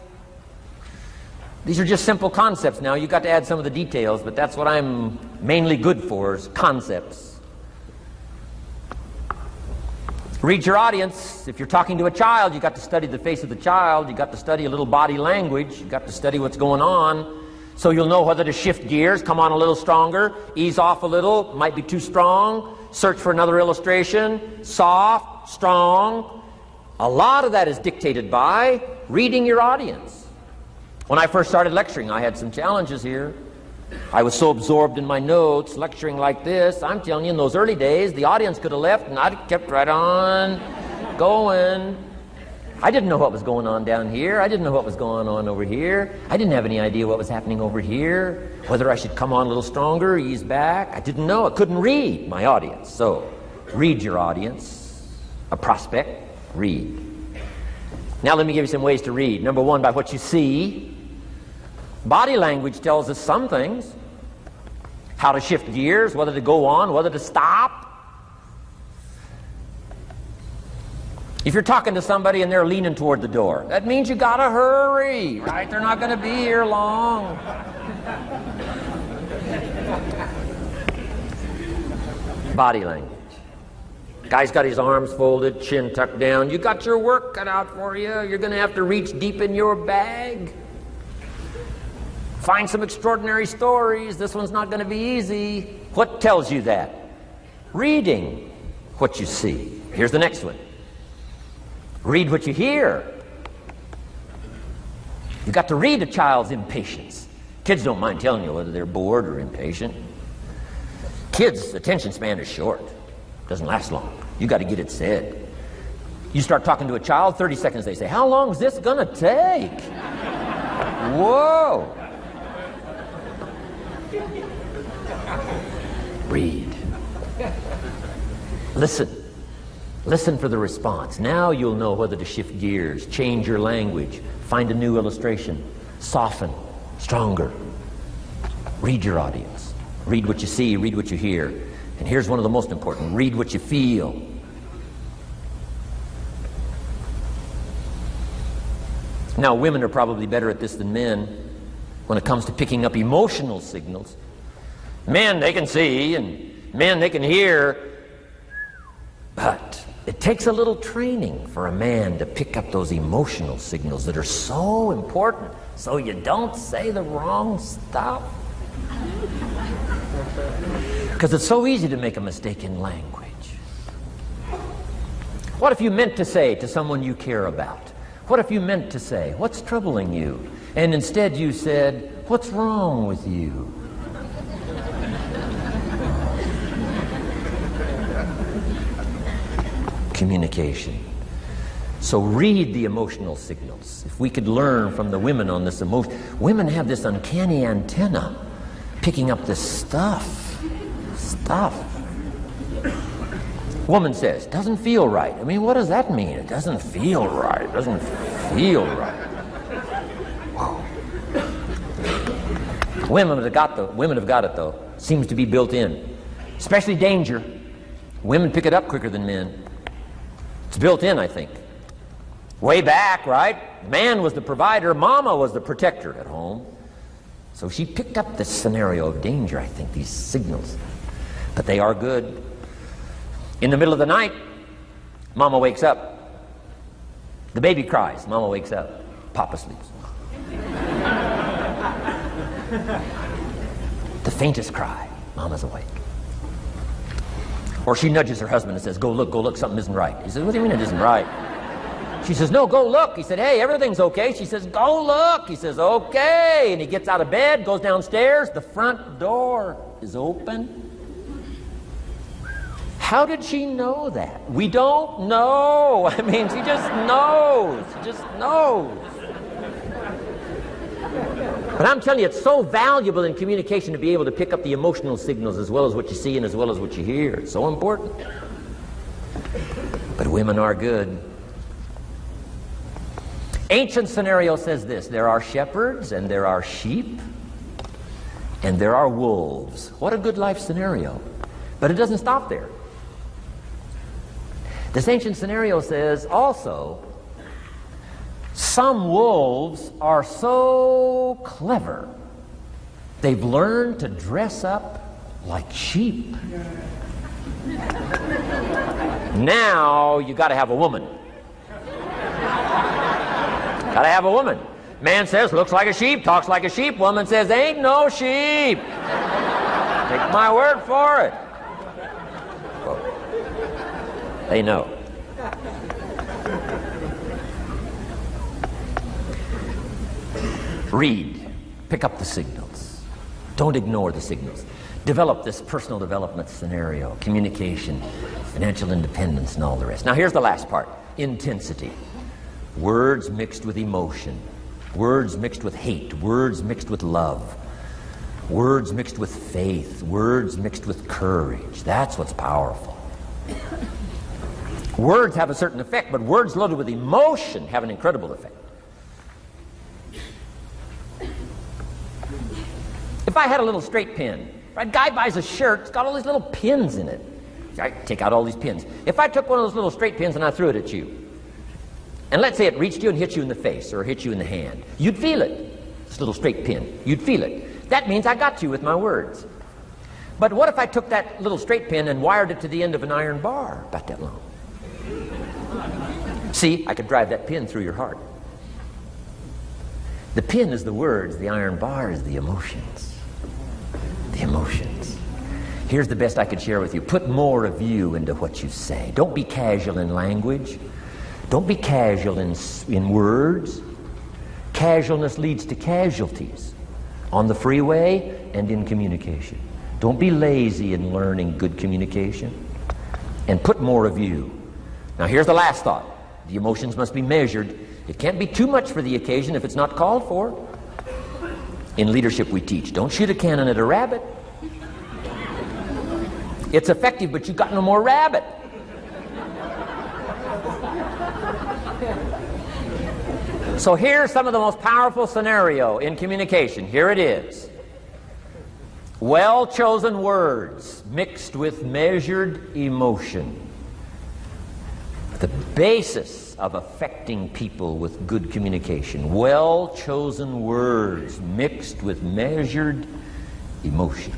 Speaker 1: These are just simple concepts now. You've got to add some of the details, but that's what I'm mainly good for, is concepts. Read your audience. If you're talking to a child, you've got to study the face of the child. You've got to study a little body language. You've got to study what's going on, so you'll know whether to shift gears, come on a little stronger, ease off a little, might be too strong, search for another illustration, soft, strong. A lot of that is dictated by reading your audience. When I first started lecturing, I had some challenges here. I was so absorbed in my notes, lecturing like this. I'm telling you, in those early days, the audience could have left and I'd have kept right on going. I didn't know what was going on down here. I didn't know what was going on over here. I didn't have any idea what was happening over here, whether I should come on a little stronger, ease back. I didn't know. I couldn't read my audience. So, read your audience. A prospect, read. Now let me give you some ways to read. Number 1, by what you see. Body language tells us some things. How to shift gears, whether to go on, whether to stop. If you're talking to somebody and they're leaning toward the door, that means you gotta hurry, right? They're not gonna be here long. Body language. Guy's got his arms folded, chin tucked down. You got your work cut out for you. You're gonna have to reach deep in your bag. Find some extraordinary stories. This one's not going to be easy. What tells you that? Reading what you see. Here's the next one. Read what you hear. You've got to read a child's impatience. Kids don't mind telling you whether they're bored or impatient. Kids' attention span is short. Doesn't last long. You've got to get it said. You start talking to a child, 30 seconds they say, how long is this going to take? Whoa. Read. Listen. Listen for the response. Now you'll know whether to shift gears, change your language, find a new illustration, soften, stronger. Read your audience. Read what you see, read what you hear. And here's one of the most important. Read what you feel. Now, women are probably better at this than men when it comes to picking up emotional signals. Men, they can see, and men, they can hear. But it takes a little training for a man to pick up those emotional signals that are so important, so you don't say the wrong stuff. Because it's so easy to make a mistake in language. What if you meant to say to someone you care about? What if you meant to say, what's troubling you? And instead you said, what's wrong with you? Communication. So read the emotional signals. If we could learn from the women on this emotion. Women have this uncanny antenna picking up this stuff. Woman says, doesn't feel right. I mean, what does that mean? It doesn't feel right. It doesn't feel right. Whoa. Women have got it though. Seems to be built in. Especially danger. Women pick it up quicker than men. It's built in, I think. Way back, right? Man was the provider, mama was the protector at home. So she picked up this scenario of danger, I think, these signals. But they are good. In the middle of the night, mama wakes up. The baby cries, mama wakes up. Papa sleeps. The faintest cry, mama's awake. Or she nudges her husband and says, go look, something isn't right. He says, what do you mean it isn't right? She says, no, go look. He said, hey, everything's okay. She says, go look. He says, okay. And he gets out of bed, goes downstairs. The front door is open. How did she know that? We don't know. I mean, she just knows. She just knows. But I'm telling you, it's so valuable in communication to be able to pick up the emotional signals as well as what you see and as well as what you hear. It's so important. But women are good. Ancient scenario says this: there are shepherds and there are sheep. And there are wolves. What a good life scenario. But it doesn't stop there. This ancient scenario says also, some wolves are so clever, they've learned to dress up like sheep. Now you got to have a woman. Got to have a woman. Man says, looks like a sheep, talks like a sheep. Woman says, ain't no sheep. Take my word for it. Well, they know. Read. Pick up the signals. Don't ignore the signals. Develop this personal development scenario, communication, financial independence, and all the rest. Now here's the last part. Intensity. Words mixed with emotion. Words mixed with hate. Words mixed with love. Words mixed with faith. Words mixed with courage. That's what's powerful. Words have a certain effect, but words loaded with emotion have an incredible effect. If I had a little straight pin, if a guy buys a shirt, it's got all these little pins in it. I take out all these pins. If I took one of those little straight pins and I threw it at you, and let's say it reached you and hit you in the face or hit you in the hand, you'd feel it. This little straight pin, you'd feel it. That means I got you with my words. But what if I took that little straight pin and wired it to the end of an iron bar about that long? See, I could drive that pin through your heart. The pin is the words, the iron bar is the emotions. The emotions. Here's the best I could share with you. Put more of you into what you say. Don't be casual in language. Don't be casual in words. Casualness leads to casualties on the freeway and in communication. Don't be lazy in learning good communication. And put more of you. Now here's the last thought. The emotions must be measured. It can't be too much for the occasion if it's not called for. In leadership we teach, don't shoot a cannon at a rabbit. It's effective, but you've got no more rabbit. So here's some of the most powerful scenario in communication. Here it is. Well-chosen words mixed with measured emotion. The basis of affecting people with good communication. Well-chosen words mixed with measured emotion.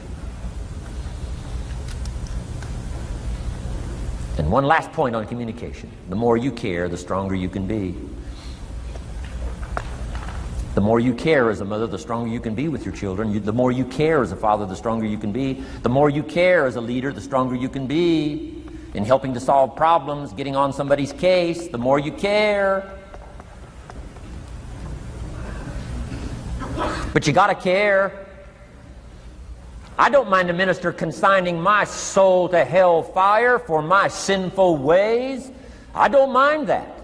Speaker 1: And one last point on communication. The more you care, the stronger you can be. The more you care as a mother, the stronger you can be with your children. The more you care as a father, the stronger you can be. The more you care as a leader, the stronger you can be in helping to solve problems, getting on somebody's case. The more you care. But you gotta care. I don't mind a minister consigning my soul to hell fire for my sinful ways. I don't mind that.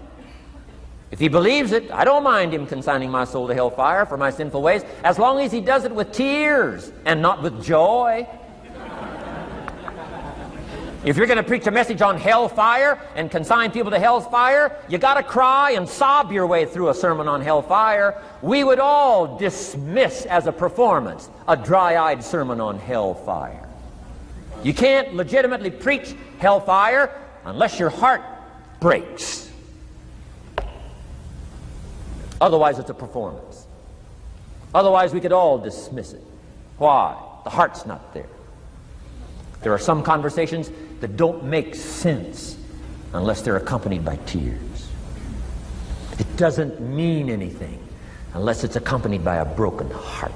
Speaker 1: If he believes it, I don't mind him consigning my soul to hellfire for my sinful ways, as long as he does it with tears and not with joy. If you're going to preach a message on hellfire and consign people to hell's fire, you got to cry and sob your way through a sermon on hellfire. We would all dismiss as a performance a dry-eyed sermon on hellfire. You can't legitimately preach hellfire unless your heart breaks. Otherwise, it's a performance. Otherwise, we could all dismiss it. Why? The heart's not there. There are some conversations that don't make sense unless they're accompanied by tears. It doesn't mean anything unless it's accompanied by a broken heart.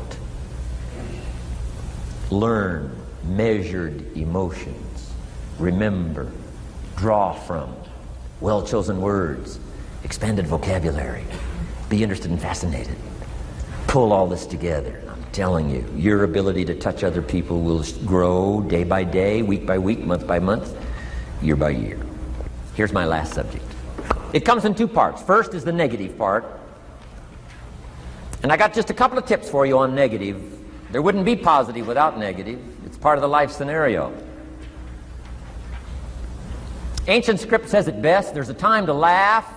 Speaker 1: Learn measured emotions. Remember, draw from well-chosen words, expanded vocabulary. Be interested and fascinated. Pull all this together. I'm telling you, your ability to touch other people will grow day by day, week by week, month by month, year by year. Here's my last subject. It comes in two parts. First is the negative part. And I got just a couple of tips for you on negative. There wouldn't be positive without negative. It's part of the life scenario. Ancient script says it best. There's a time to laugh.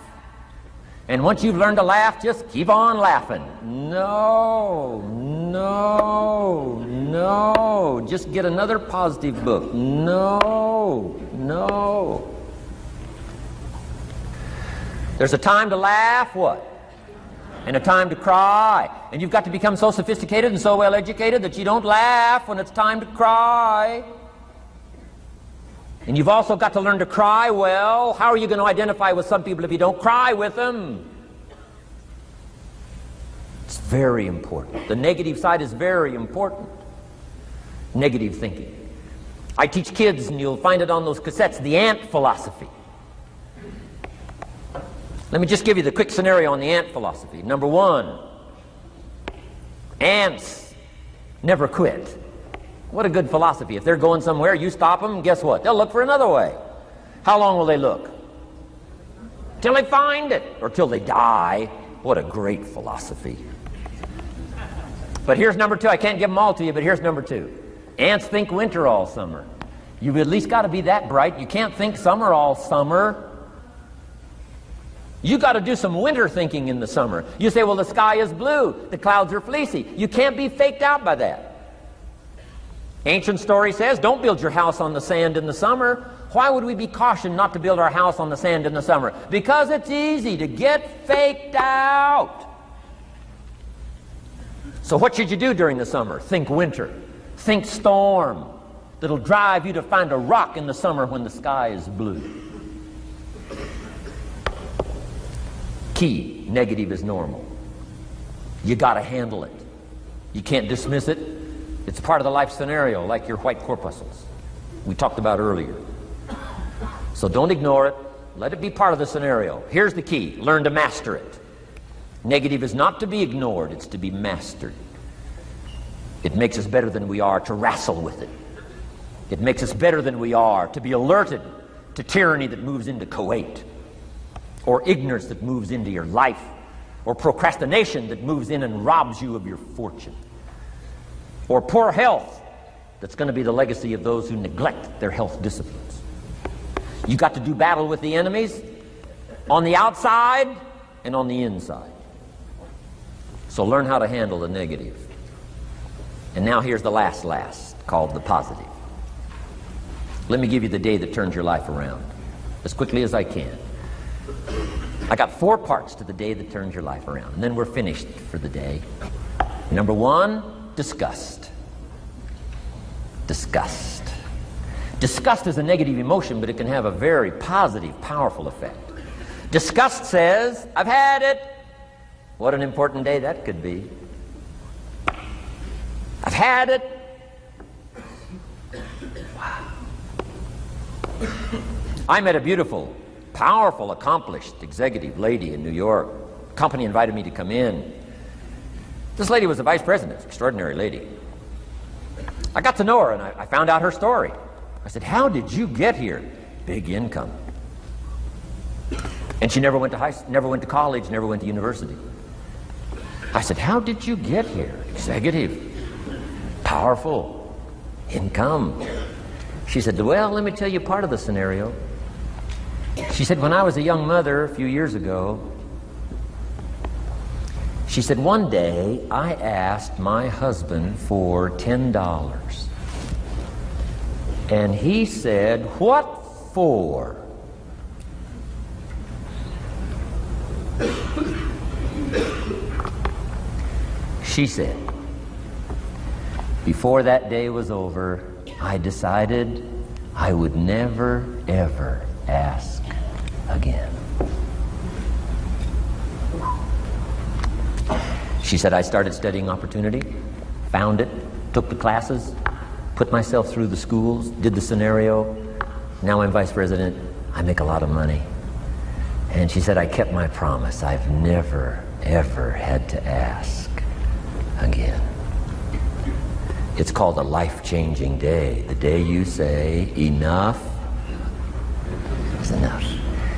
Speaker 1: And once you've learned to laugh, just keep on laughing. No, no, no. Just get another positive book. No, no. There's a time to laugh, what? And a time to cry. And you've got to become so sophisticated and so well educated that you don't laugh when it's time to cry. And you've also got to learn to cry well. How are you going to identify with some people if you don't cry with them? It's very important. The negative side is very important. Negative thinking. I teach kids, and you'll find it on those cassettes, the ant philosophy. Let me just give you the quick scenario on the ant philosophy. Number one, ants never quit. What a good philosophy. If they're going somewhere, you stop them, guess what? They'll look for another way. How long will they look? Till they find it, or till they die. What a great philosophy. But here's number two. I can't give them all to you, but here's number two. Ants think winter all summer. You've at least got to be that bright. You can't think summer all summer. You got to do some winter thinking in the summer. You say, well, the sky is blue, the clouds are fleecy. You can't be faked out by that. Ancient story says, don't build your house on the sand in the summer. Why would we be cautioned not to build our house on the sand in the summer? Because it's easy to get faked out. So what should you do during the summer? Think winter. Think storm. That'll drive you to find a rock in the summer when the sky is blue. Key, negative is normal. You got to handle it. You can't dismiss it. It's part of the life scenario, like your white corpuscles we talked about earlier. So don't ignore it. Let it be part of the scenario. Here's the key. Learn to master it. Negative is not to be ignored. It's to be mastered. It makes us better than we are to wrestle with it. It makes us better than we are to be alerted to tyranny that moves into Kuwait, or ignorance that moves into your life, or procrastination that moves in and robs you of your fortune, or poor health that's going to be the legacy of those who neglect their health disciplines. You got to do battle with the enemies on the outside and on the inside. So learn how to handle the negative. And now here's the last, called the positive. Let me give you the day that turns your life around, as quickly as I can. I got 4 parts to the day that turns your life around, and then we're finished for the day. Number 1, disgust. Disgust. Disgust is a negative emotion, but it can have a very positive, powerful effect. Disgust says, I've had it. What an important day that could be. I've had it. Wow. I met a beautiful, powerful, accomplished executive lady in New York. The company invited me to come in. This lady was the vice president, extraordinary lady. I got to know her, and I found out her story. I said, how did you get here? Big income. And she never went to college, never went to university. I said, how did you get here? Executive, powerful, income. She said, well, let me tell you part of the scenario. She said, when I was a young mother a few years ago, she said, one day I asked my husband for $10. And he said, what for? She said, before that day was over, I decided I would never, ever ask again. She said, I started studying opportunity, found it, took the classes, put myself through the schools, did the scenario. Now I'm vice president. I make a lot of money. And she said, I kept my promise. I've never, ever had to ask again. It's called a life-changing day. The day you say, enough is enough.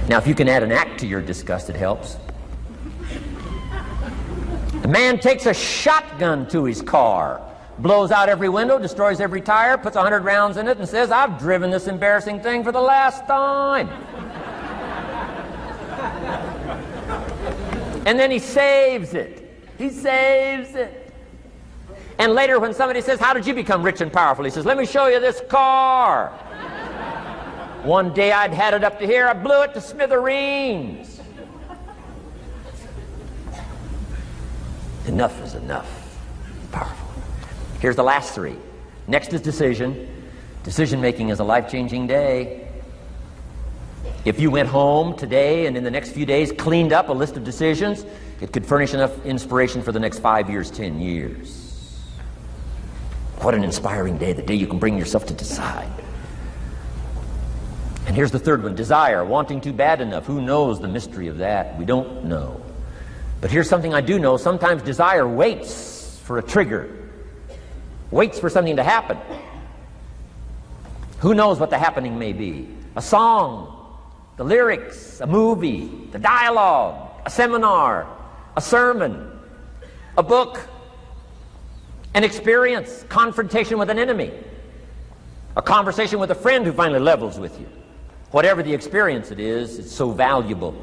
Speaker 1: Now, if you can add an act to your disgust, it helps. The man takes a shotgun to his car, blows out every window, destroys every tire, puts 100 rounds in it, and says, I've driven this embarrassing thing for the last time. And then he saves it. He saves it. And later when somebody says, how did you become rich and powerful? He says, let me show you this car. One day I'd had it up to here, I blew it to smithereens. Enough is enough. Powerful. Here's the last three. Next is decision. Decision making is a life-changing day. If you went home today and in the next few days cleaned up a list of decisions, it could furnish enough inspiration for the next 5 years, 10 years. What an inspiring day, the day you can bring yourself to decide. And here's the third one, desire, wanting to bad enough. Who knows the mystery of that? We don't know. But here's something I do know. Sometimes desire waits for a trigger, waits for something to happen. Who knows what the happening may be? A song, the lyrics, a movie, the dialogue, a seminar, a sermon, a book, an experience, confrontation with an enemy, a conversation with a friend who finally levels with you. Whatever the experience it is, it's so valuable.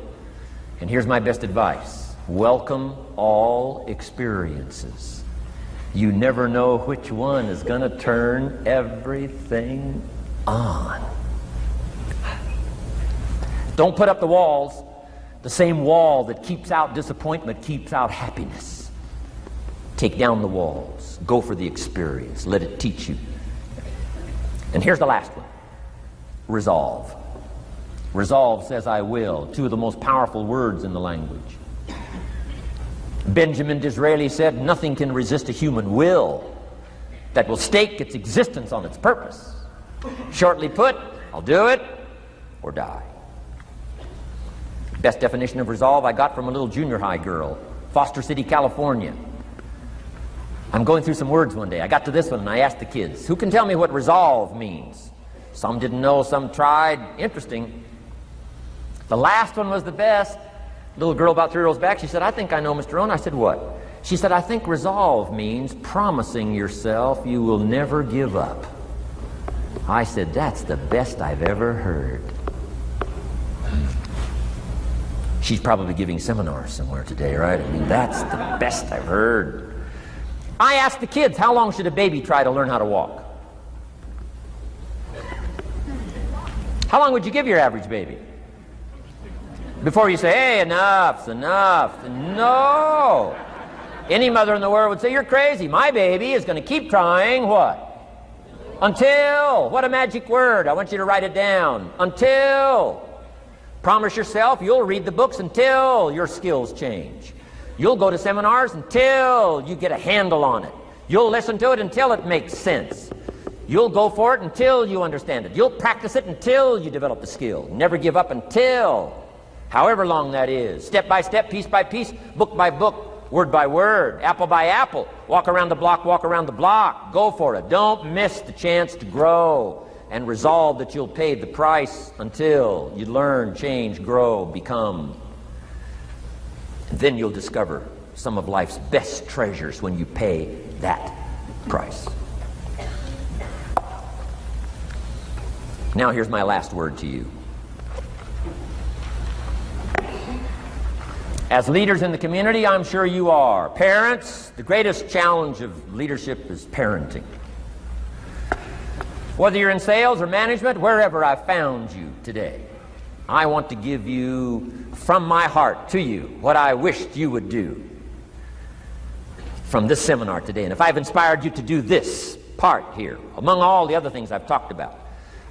Speaker 1: And here's my best advice. Welcome all experiences. You never know which one is going to turn everything on. Don't put up the walls. The same wall that keeps out disappointment keeps out happiness. Take down the walls. Go for the experience. Let it teach you. And here's the last one. Resolve. Resolve says I will. Two of the most powerful words in the language. Benjamin Disraeli said, nothing can resist a human will that will stake its existence on its purpose. Shortly put, I'll do it or die. Best definition of resolve I got from a little junior high girl, Foster City, California. I'm going through some words one day. I got to this one and I asked the kids, who can tell me what resolve means? Some didn't know, some tried. Interesting. The last one was the best. Little girl about 3 rows back, she said, I think I know, Mr. Rohn. I said, what? She said, I think resolve means promising yourself you will never give up. I said, that's the best I've ever heard. She's probably giving seminars somewhere today, right? I mean, that's the best I've heard. I asked the kids, how long should a baby try to learn how to walk? How long would you give your average baby? Before you say, hey, enough's enough. No. Any mother in the world would say, you're crazy. My baby is going to keep trying what? Until. What a magic word. I want you to write it down. Until. Promise yourself you'll read the books until your skills change. You'll go to seminars until you get a handle on it. You'll listen to it until it makes sense. You'll go for it until you understand it. You'll practice it until you develop the skill. Never give up until. However long that is, step by step, piece by piece, book by book, word by word, apple by apple, walk around the block, go for it. Don't miss the chance to grow and resolve that you'll pay the price until you learn, change, grow, become. Then you'll discover some of life's best treasures when you pay that price. Now here's my last word to you. As leaders in the community, I'm sure you are. Parents, the greatest challenge of leadership is parenting. Whether you're in sales or management, wherever I've found you today, I want to give you, from my heart to you, what I wished you would do from this seminar today. And if I've inspired you to do this part here, among all the other things I've talked about,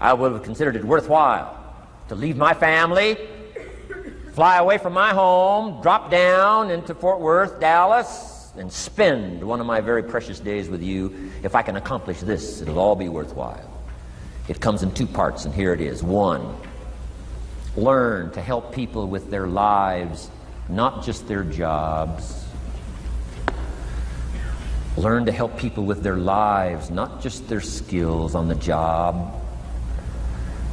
Speaker 1: I would have considered it worthwhile to leave my family, fly away from my home, drop down into Fort Worth, Dallas, and spend one of my very precious days with you. If I can accomplish this, it'll all be worthwhile. It comes in two parts, and here it is. One, learn to help people with their lives, not just their jobs. Learn to help people with their lives, not just their skills on the job.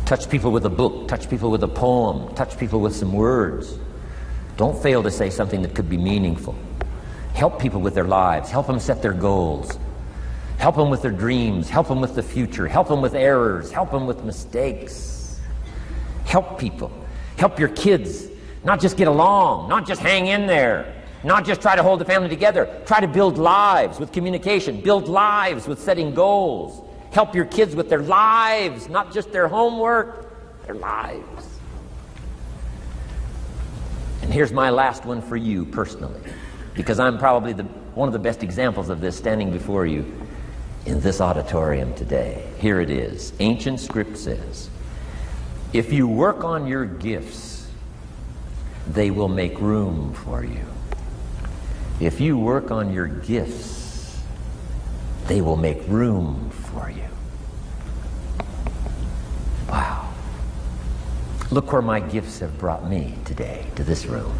Speaker 1: Touch people with a book, touch people with a poem, touch people with some words. Don't fail to say something that could be meaningful. Help people with their lives, help them set their goals. Help them with their dreams, help them with the future, help them with errors, help them with mistakes. Help people. Help your kids not just get along, not just hang in there, Not just try to hold the family together. Try to build lives with communication. Build lives with setting goals. Help your kids with their lives, not just their homework, their lives. And here's my last one for you personally, because I'm probably one of the best examples of this standing before you in this auditorium today. Here it is. Ancient script says, if you work on your gifts, they will make room for you. If you work on your gifts, they will make room for you. Wow. Look where my gifts have brought me today, to this room.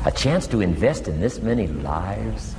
Speaker 1: A chance to invest in this many lives.